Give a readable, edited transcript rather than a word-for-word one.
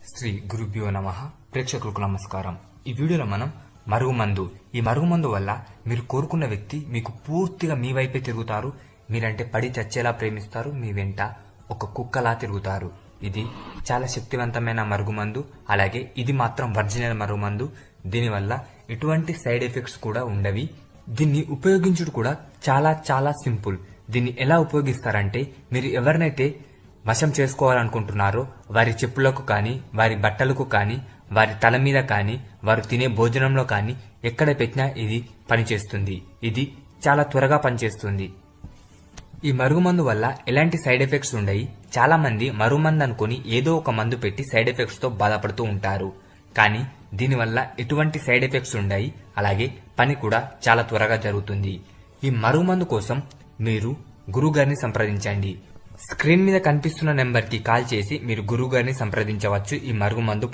శ్రీ గురుభ్యో నమః. ప్రేక్షకులకు నమస్కారం. ఈ వీడియోలో మనం మరుగుమందు, ఈ మరుగుమందు వల్ల మీరు కోరుకున్న వ్యక్తి మీకు పూర్తిగా మీ వైపే తిరుగుతారు. మీరంటే పడి చచ్చేలా ప్రేమిస్తారు. మీ వెంట ఒక కుక్కలా తిరుగుతారు. ఇది చాలా శక్తివంతమైన మరుగుమందు. అలాగే ఇది మాత్రం ఒరిజినల్ మరుగుమందు. దీనివల్ల ఎటువంటి సైడ్ ఎఫెక్ట్స్ కూడా ఉండవి. దీన్ని ఉపయోగించుడు కూడా చాలా చాలా సింపుల్. దీన్ని ఎలా ఉపయోగిస్తారంటే, మీరు ఎవరినైతే వశం చేసుకోవాలనుకుంటున్నారో వారి చెప్పులకు కానీ, వారి బట్టలకు కానీ, వారి తల మీద కానీ, వారు తినే భోజనంలో కానీ ఎక్కడ పెట్టినా ఇది పనిచేస్తుంది. ఇది చాలా త్వరగా పనిచేస్తుంది. ఈ మరుగుమందు వల్ల ఎలాంటి సైడ్ ఎఫెక్ట్స్ ఉండయి. చాలా మంది మరుగుమందు అనుకుని ఏదో ఒక మందు పెట్టి సైడ్ ఎఫెక్ట్స్ తో బాధపడుతూ ఉంటారు. కానీ దీనివల్ల ఎటువంటి సైడ్ ఎఫెక్ట్స్ ఉండయి. అలాగే పని కూడా చాలా త్వరగా జరుగుతుంది. ఈ మరుగుమందు కోసం మీరు గురువుగారిని సంప్రదించండి. స్క్రీన్ మీద కనిపిస్తున్న నెంబర్ కి కాల్ చేసి మీరు గురువుగారిని సంప్రదించవచ్చు. ఈ మరుగుమందు